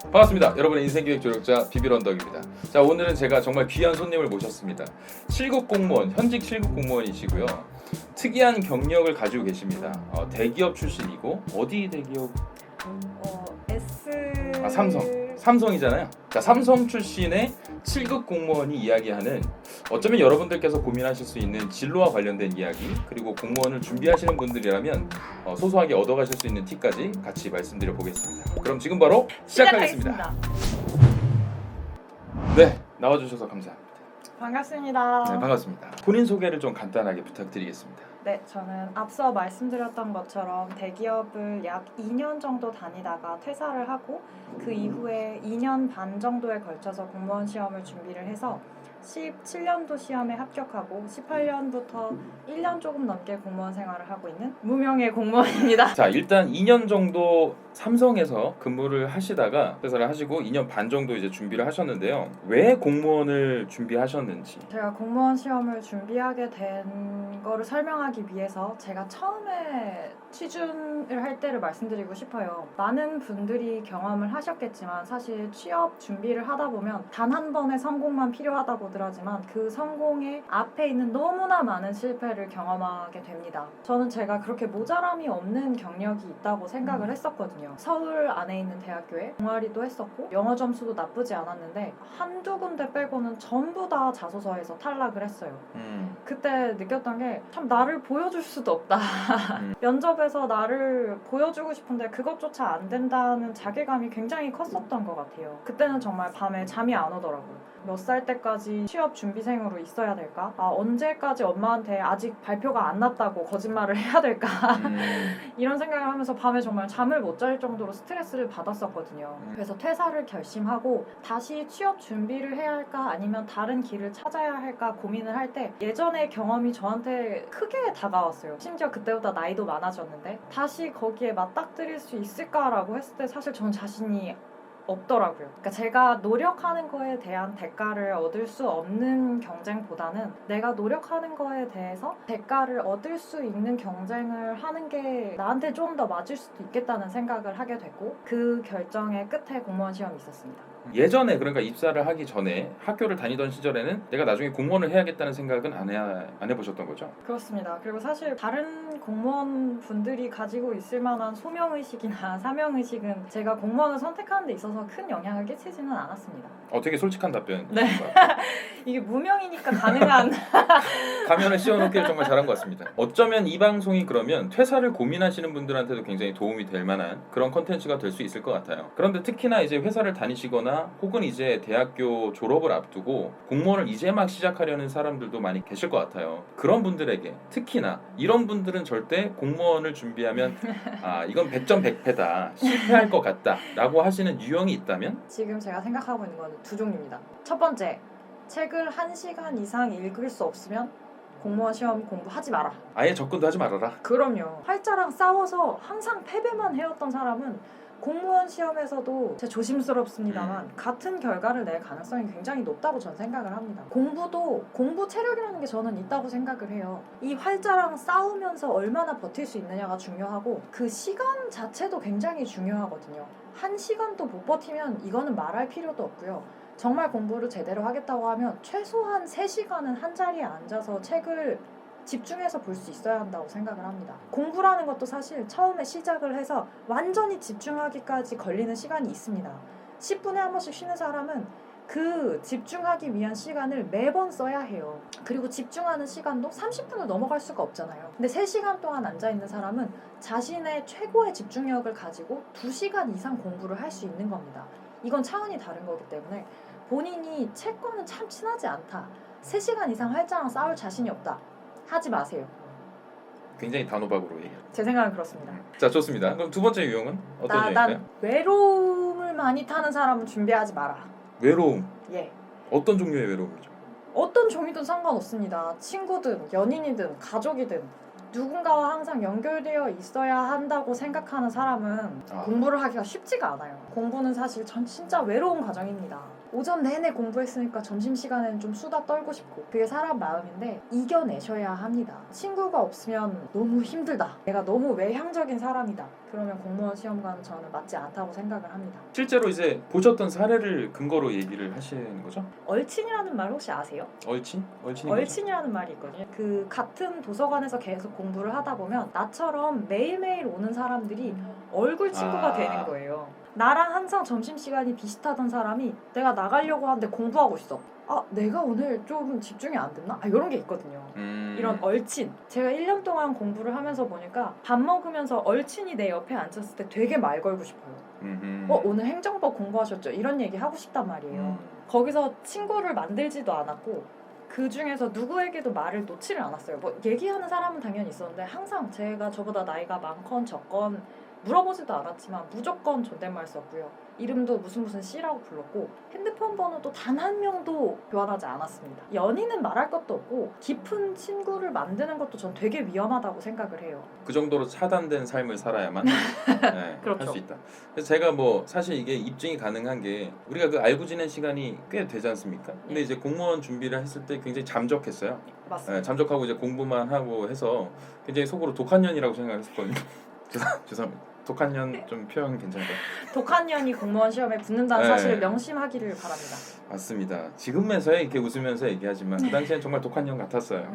반갑습니다. 여러분의 인생기획 조력자 비빌언덕입니다. 자, 오늘은 제가 정말 귀한 손님을 모셨습니다. 7급 공무원, 현직 7급 공무원이시고요. 특이한 경력을 가지고 계십니다. 대기업 출신이고 어디 대기업? 삼성이잖아요. 자, 삼성 출신의 7급 공무원이 이야기하는 어쩌면 여러분들께서 고민하실 수 있는 진로와 관련된 이야기, 그리고 공무원을 준비하시는 분들이라면 소소하게 얻어가실 수 있는 팁까지 같이 말씀드려 보겠습니다. 그럼 지금 바로 시작하겠습니다. 네, 나와주셔서 감사합니다. 반갑습니다. 네, 반갑습니다. 본인 소개를 좀 간단하게 부탁드리겠습니다. 네, 저는 앞서 말씀드렸던 것처럼 대기업을 약 2년 정도 다니다가 퇴사를 하고 그 이후에 2년 반 정도에 걸쳐서 공무원 시험을 준비를 해서 17년도 시험에 합격하고 18년부터 1년 조금 넘게 공무원 생활을 하고 있는 무명의 공무원입니다. 자, 일단 2년 정도 삼성에서 근무를 하시다가 퇴사를 하시고 2년 반 정도 이제 준비를 하셨는데요. 왜 공무원을 준비하셨는지. 제가 공무원 시험을 준비하게 된 거를 설명하기 위해서 제가 처음에 취준을 할 때를 말씀드리고 싶어요. 많은 분들이 경험을 하셨겠지만 사실 취업 준비를 하다 보면 단 한 번의 성공만 필요하다고들 하지만 그 성공의 앞에 있는 너무나 많은 실패를 경험하게 됩니다. 저는 제가 그렇게 모자람이 없는 경력이 있다고 생각을 했었거든요. 서울 안에 있는 대학교에 동아리도 했었고 영어 점수도 나쁘지 않았는데 한두 군데 빼고는 전부 다 자소서에서 탈락을 했어요. 그때 느꼈던 게 참 나를 보여줄 수도 없다. 면접에서 나를 보여주고 싶은데 그것조차 안 된다는 자괴감이 굉장히 컸었던 것 같아요. 그때는 정말 밤에 잠이 안 오더라고요. 몇 살 때까지 취업 준비생으로 있어야 될까? 언제까지 엄마한테 아직 발표가 안 났다고 거짓말을 해야 될까? 이런 생각을 하면서 밤에 정말 잠을 못 잘 정도로 스트레스를 받았었거든요. 그래서 퇴사를 결심하고 다시 취업 준비를 해야 할까 아니면 다른 길을 찾아야 할까 고민을 할 때 예전의 경험이 저한테 크게 다가왔어요. 심지어 그때보다 나이도 많아졌는데 다시 거기에 맞닥뜨릴 수 있을까라고 했을 때 사실 저는 자신이 없더라고요. 그러니까 제가 노력하는 거에 대한 대가를 얻을 수 없는 경쟁보다는 내가 노력하는 거에 대해서 대가를 얻을 수 있는 경쟁을 하는 게 나한테 좀 더 맞을 수도 있겠다는 생각을 하게 됐고 그 결정의 끝에 공무원 시험이 있었습니다. 예전에 그러니까 입사를 하기 전에 학교를 다니던 시절에는 내가 나중에 공무원을 해야겠다는 생각은 안 해보셨던 거죠? 그렇습니다. 그리고 사실 다른 공무원 분들이 가지고 있을 만한 소명의식이나 사명의식은 제가 공무원을 선택하는 데 있어서 큰 영향을 끼치지는 않았습니다. 되게 솔직한 답변. 네. 이게 무명이니까 가능한 가면을 씌워놓기를 정말 잘한 것 같습니다. 어쩌면 이 방송이 그러면 퇴사를 고민하시는 분들한테도 굉장히 도움이 될 만한 그런 컨텐츠가 될 수 있을 것 같아요. 그런데 특히나 이제 회사를 다니시거나 혹은 이제 대학교 졸업을 앞두고 공무원을 이제 막 시작하려는 사람들도 많이 계실 것 같아요. 그런 분들에게 특히나 이런 분들은 절대 공무원을 준비하면 이건 100점 100패다, 실패할 것 같다 라고 하시는 유형이 있다면? 지금 제가 생각하고 있는 건 두 종류입니다. 첫 번째, 책을 1시간 이상 읽을 수 없으면 공무원 시험 공부하지 마라. 아예 접근도 하지 말아라. 그럼요. 활자랑 싸워서 항상 패배만 해왔던 사람은 공무원 시험에서도 제 조심스럽습니다만 같은 결과를 낼 가능성이 굉장히 높다고 저는 생각을 합니다. 공부 체력이라는 게 저는 있다고 생각을 해요. 이 활자랑 싸우면서 얼마나 버틸 수 있느냐가 중요하고 그 시간 자체도 굉장히 중요하거든요. 1시간도 못 버티면 이거는 말할 필요도 없고요. 정말 공부를 제대로 하겠다고 하면 최소한 3시간은 한자리에 앉아서 책을 집중해서 볼 수 있어야 한다고 생각을 합니다. 공부라는 것도 사실 처음에 시작을 해서 완전히 집중하기까지 걸리는 시간이 있습니다. 10분에 한 번씩 쉬는 사람은 그 집중하기 위한 시간을 매번 써야 해요. 그리고 집중하는 시간도 30분을 넘어갈 수가 없잖아요. 근데 3시간 동안 앉아있는 사람은 자신의 최고의 집중력을 가지고 2시간 이상 공부를 할 수 있는 겁니다. 이건 차원이 다른 거기 때문에 본인이 책과는 참 친하지 않다, 3시간 이상 활자랑 싸울 자신이 없다, 하지 마세요. 굉장히 단호박으로 얘기해요. 제 생각은 그렇습니다. 자, 좋습니다. 그럼 두 번째 유형은 어떤 유형일까요? 난 외로움을 많이 타는 사람은 준비하지 마라. 외로움. 예. 어떤 종류의 외로움이죠? 어떤 종이든 상관없습니다. 친구든 연인이든 가족이든 누군가와 항상 연결되어 있어야 한다고 생각하는 사람은 공부를 하기가 쉽지가 않아요. 공부는 사실 전 진짜 외로운 과정입니다. 오전 내내 공부했으니까 점심시간에는 좀 수다 떨고 싶고 그게 사람 마음인데 이겨내셔야 합니다. 친구가 없으면 너무 힘들다. 내가 너무 외향적인 사람이다. 그러면 공무원 시험관은 저는 맞지 않다고 생각을 합니다. 실제로 이제 보셨던 사례를 근거로 얘기를 하시는 거죠? 얼친이라는 말 혹시 아세요? 얼친? 얼친이 뭐죠? 얼친이라는 말이 있거든요. 그 같은 도서관에서 계속 공부를 하다 보면 나처럼 매일매일 오는 사람들이 얼굴 친구가 되는 거예요. 나랑 항상 점심시간이 비슷하던 사람이 내가 나가려고 하는데 공부하고 있어. 아, 내가 오늘 좀 집중이 안 됐나? 아, 이런 게 있거든요. 이런 얼친. 제가 1년 동안 공부를 하면서 보니까 밥 먹으면서 얼친이 내 옆에 앉았을 때 되게 말 걸고 싶어요. 오늘 행정법 공부하셨죠? 이런 얘기 하고 싶단 말이에요. 거기서 친구를 만들지도 않았고 그 중에서 누구에게도 말을 놓지를 않았어요. 뭐 얘기하는 사람은 당연히 있었는데 항상 제가 저보다 나이가 많건 적건 물어보지도 않았지만 무조건 존댓말 썼고요. 이름도 무슨 씨라고 불렀고 핸드폰 번호도 단 한 명도 교환하지 않았습니다. 연인은 말할 것도 없고 깊은 친구를 만드는 것도 전 되게 위험하다고 생각을 해요. 그 정도로 차단된 삶을 살아야만 그렇죠. 할 수 있다. 그래서 제가 뭐 사실 이게 입증이 가능한 게 우리가 그 알고 지낸 시간이 꽤 되지 않습니까? 근데 이제 공무원 준비를 했을 때 굉장히 잠적했어요. 맞습니다. 잠적하고 이제 공부만 하고 해서 굉장히 속으로 독한 년이라고 생각했었거든요. 죄송합니다. 독한 년 좀 표현 괜찮을까요? 독한 년이 공무원 시험에 붙는다는 네. 사실을 명심하기를 바랍니다. 맞습니다. 지금에서야 이렇게 웃으면서 얘기하지만 그 당시엔 정말 독한 년 같았어요.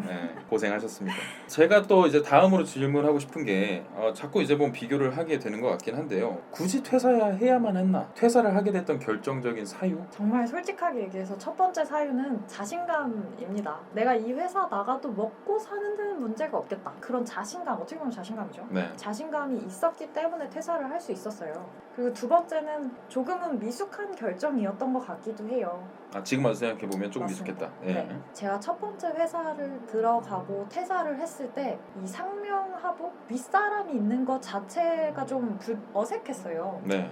고생하셨습니다. 제가 또 이제 다음으로 질문하고 싶은 게 자꾸 이제 뭐 비교를 하게 되는 것 같긴 한데요. 굳이 퇴사해야만 했나? 퇴사를 하게 됐던 결정적인 사유? 정말 솔직하게 얘기해서 첫 번째 사유는 자신감입니다. 내가 이 회사 나가도 먹고 사는 데는 문제가 없겠다. 그런 자신감, 어떻게 보면 자신감이죠. 네. 자신감이 있었기 때문에 퇴사를 할 수 있었어요. 그리고 두 번째는 조금은 미숙한 결정이었던 것 같기도 해요. 지금 와서 생각해 보면 조금 맞습니다. 미숙했다. 네. 제가 첫 번째 회사를 들어가고 퇴사를 했을 때 이 상명하복 윗사람이 있는 것 자체가 좀 어색했어요. 네.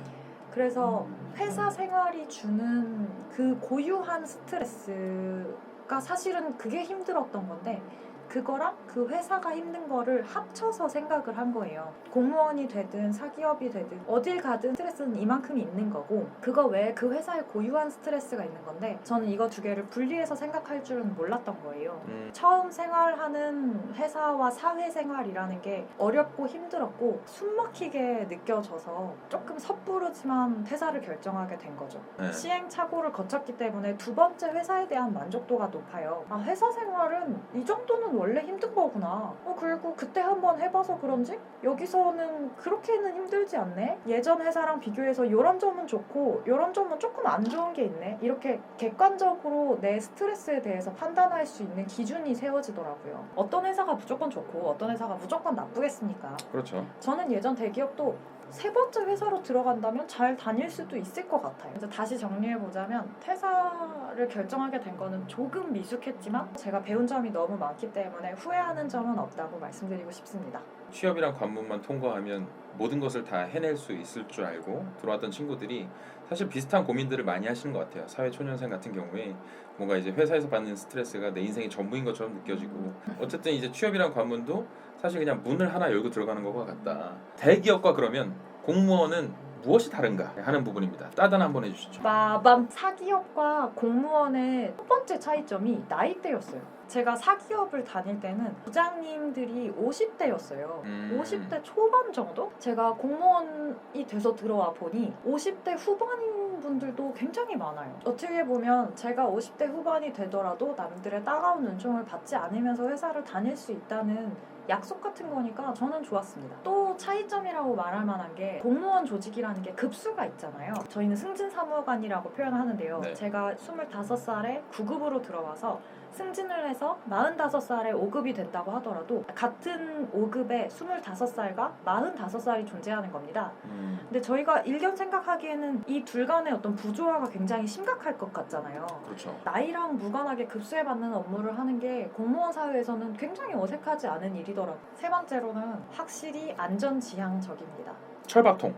그래서 회사 생활이 주는 그 고유한 스트레스가 사실은 그게 힘들었던 건데 그거랑 그 회사가 힘든 거를 합쳐서 생각을 한 거예요. 공무원이 되든 사기업이 되든 어딜 가든 스트레스는 이만큼 있는 거고 그거 외에 그 회사에 고유한 스트레스가 있는 건데 저는 이거 두 개를 분리해서 생각할 줄은 몰랐던 거예요. 처음 생활하는 회사와 사회생활이라는 게 어렵고 힘들었고 숨막히게 느껴져서 조금 섣부르지만 퇴사를 결정하게 된 거죠. 네. 시행착오를 거쳤기 때문에 두 번째 회사에 대한 만족도가 높아요. 아, 회사 생활은 이 정도는 원래 힘든 거구나. 그리고 그때 한번 해봐서 그런지 여기서는 그렇게는 힘들지 않네. 예전 회사랑 비교해서 이런 점은 좋고 이런 점은 조금 안 좋은 게 있네. 이렇게 객관적으로 내 스트레스에 대해서 판단할 수 있는 기준이 세워지더라고요. 어떤 회사가 무조건 좋고 어떤 회사가 무조건 나쁘겠습니까? 그렇죠. 저는 예전 대기업도 세 번째 회사로 들어간다면 잘 다닐 수도 있을 것 같아요. 이제 다시 정리해보자면 퇴사를 결정하게 된 거는 조금 미숙했지만 제가 배운 점이 너무 많기 때문에 후회하는 점은 없다고 말씀드리고 싶습니다. 취업이란 관문만 통과하면 모든 것을 다 해낼 수 있을 줄 알고 들어왔던 친구들이 사실 비슷한 고민들을 많이 하시는 것 같아요. 사회초년생 같은 경우에 뭔가 이제 회사에서 받는 스트레스가 내 인생의 전부인 것처럼 느껴지고 어쨌든 이제 취업이란 관문도 사실 그냥 문을 하나 열고 들어가는 것과 같다. 대기업과 그러면 공무원은 무엇이 다른가 하는 부분입니다. 따단 한번 해주시죠. 빠밤! 사기업과 공무원의 첫 번째 차이점이 나이대였어요. 제가 사기업을 다닐 때는 부장님들이 50대였어요. 50대 초반 정도? 제가 공무원이 돼서 들어와 보니 50대 후반인 분들도 굉장히 많아요. 어떻게 보면 제가 50대 후반이 되더라도 남들의 따가운 눈총을 받지 않으면서 회사를 다닐 수 있다는 약속 같은 거니까 저는 좋았습니다. 또 차이점이라고 말할 만한 게 공무원 조직이라는 게 급수가 있잖아요. 저희는 승진사무관이라고 표현하는데요. 네. 제가 25살에 9급으로 들어와서 승진을 해서 45살에 5급이 된다고 하더라도 같은 5급에 25살과 45살이 존재하는 겁니다. 근데 저희가 일견 생각하기에는 이 둘 간의 어떤 부조화가 굉장히 심각할 것 같잖아요. 그렇죠. 나이랑 무관하게 급수에 맞는 업무를 하는 게 공무원 사회에서는 굉장히 어색하지 않은 일이더라고요. 세 번째로는 확실히 안전지향적입니다. 철밥통.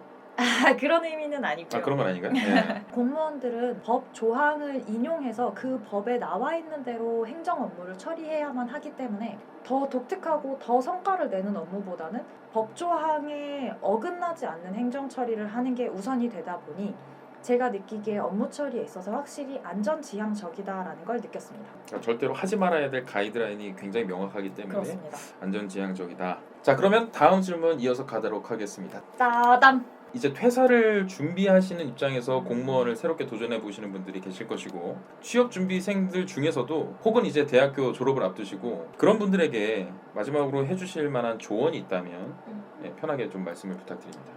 그런 의미는 아니고요. 그런 건 아닌가요? 네. 공무원들은 법 조항을 인용해서 그 법에 나와 있는 대로 행정 업무를 처리해야만 하기 때문에 더 독특하고 더 성과를 내는 업무보다는 법 조항에 어긋나지 않는 행정 처리를 하는 게 우선이 되다 보니 제가 느끼기에 업무 처리에 있어서 확실히 안전지향적이다라는 걸 느꼈습니다. 그러니까 절대로 하지 말아야 될 가이드라인이 굉장히 명확하기 때문에 그렇습니다. 안전지향적이다. 자, 그러면 다음 질문 이어서 가도록 하겠습니다. 따담! 이제 퇴사를 준비하시는 입장에서 공무원을 새롭게 도전해 보시는 분들이 계실 것이고, 취업 준비생들 중에서도 혹은 이제 대학교 졸업을 앞두시고 그런 분들에게 마지막으로 해주실 만한 조언이 있다면 편하게 좀 말씀을 부탁드립니다.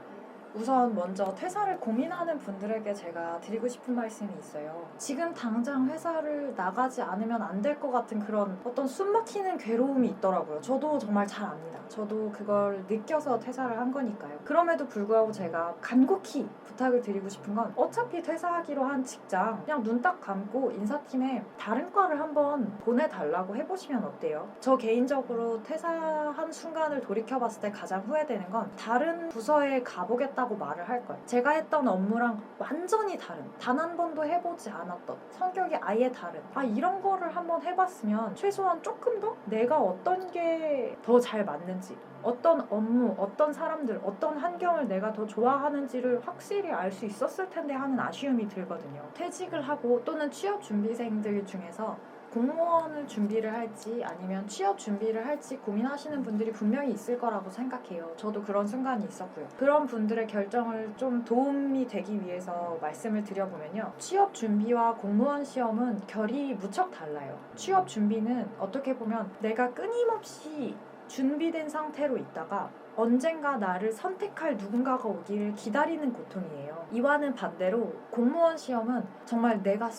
우선 먼저 퇴사를 고민하는 분들에게 제가 드리고 싶은 말씀이 있어요. 지금 당장 회사를 나가지 않으면 안 될 것 같은 그런 어떤 숨막히는 괴로움이 있더라고요. 저도 정말 잘 압니다. 저도 그걸 느껴서 퇴사를 한 거니까요. 그럼에도 불구하고 제가 간곡히 부탁을 드리고 싶은 건 어차피 퇴사하기로 한 직장 그냥 눈 딱 감고 인사팀에 다른 과를 한번 보내달라고 해보시면 어때요? 저 개인적으로 퇴사한 순간을 돌이켜봤을 때 가장 후회되는 건 다른 부서에 가보겠다고 말을 할 거예요. 제가 했던 업무랑 완전히 다른, 단 한 번도 해보지 않았던, 성격이 아예 다른 이런 거를 한번 해봤으면 최소한 조금 더 내가 어떤 게 더 잘 맞는지, 어떤 업무, 어떤 사람들, 어떤 환경을 내가 더 좋아하는지를 확실히 알 수 있었을 텐데 하는 아쉬움이 들거든요. 퇴직을 하고 또는 취업 준비생들 중에서 공무원을 준비를 할지 아니면 취업 준비를 할지 고민하시는 분들이 분명히 있을 거라고 생각해요. 저도 그런 순간이 있었고요. 그런 분들의 결정을 좀 도움이 되기 위해서 말씀을 드려보면요. 취업 준비와 공무원 시험은 결이 무척 달라요. 취업 준비는 어떻게 보면 내가 끊임없이 준비된 상태로 있다가 언젠가 나를 선택할 누군가가 오기를 기다리는 고통이에요. 이와는 반대로 공무원 시험은 정말 내가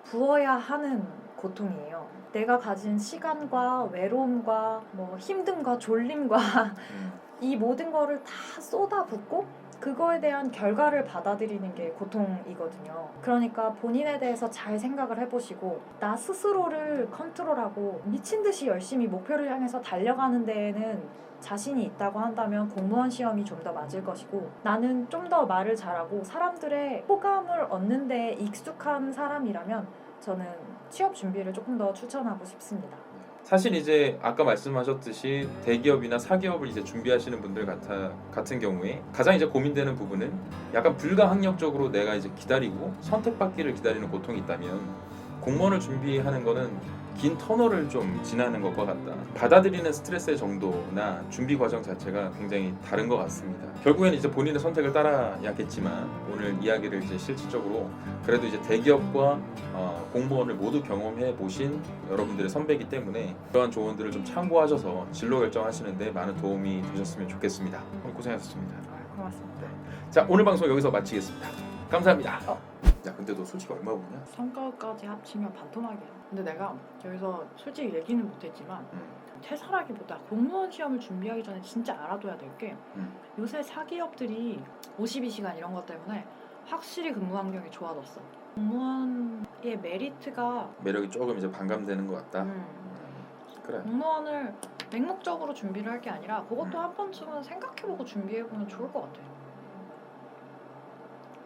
부어야 하는 고통이에요. 내가 가진 시간과 외로움과 힘듦과 졸림과 이 모든 거를 다 쏟아붓고 그거에 대한 결과를 받아들이는 게 고통이거든요. 그러니까 본인에 대해서 잘 생각을 해보시고 나 스스로를 컨트롤하고 미친 듯이 열심히 목표를 향해서 달려가는 데에는 자신이 있다고 한다면 공무원 시험이 좀 더 맞을 것이고, 나는 좀 더 말을 잘하고 사람들의 호감을 얻는 데 익숙한 사람이라면 저는 취업 준비를 조금 더 추천하고 싶습니다. 사실 이제 아까 말씀하셨듯이 대기업이나 사기업을 이제 준비하시는 분들 같은 경우에 가장 이제 고민되는 부분은 약간 불가항력적으로 내가 이제 기다리고 선택받기를 기다리는 고통이 있다면, 공무원을 준비하는 거는 긴 터널을 좀 지나는 것과 같다. 받아들이는 스트레스의 정도나 준비 과정 자체가 굉장히 다른 것 같습니다. 결국에는 이제 본인의 선택을 따라야겠지만, 오늘 이야기를 이제 실질적으로 그래도 이제 대기업과 공무원을 모두 경험해 보신 여러분들의 선배이기 때문에 그러한 조언들을 좀 참고하셔서 진로 결정하시는데 많은 도움이 되셨으면 좋겠습니다. 오늘 고생하셨습니다. 고맙습니다. 자, 오늘 방송 여기서 마치겠습니다. 감사합니다. 야, 근데 너 솔직히 얼마 버냐? 성과까지 합치면 반토막이야. 근데 내가 여기서 솔직히 얘기는 못했지만 퇴사라기보다 공무원 시험을 준비하기 전에 진짜 알아둬야 될 게 요새 사기업들이 52시간 이런 것 때문에 확실히 근무 환경이 좋아졌어. 공무원의 매력이 조금 이제 반감되는 것 같다. 그래. 공무원을 맹목적으로 준비를 할 게 아니라 그것도 한 번쯤은 생각해보고 준비해보면 좋을 것 같아요.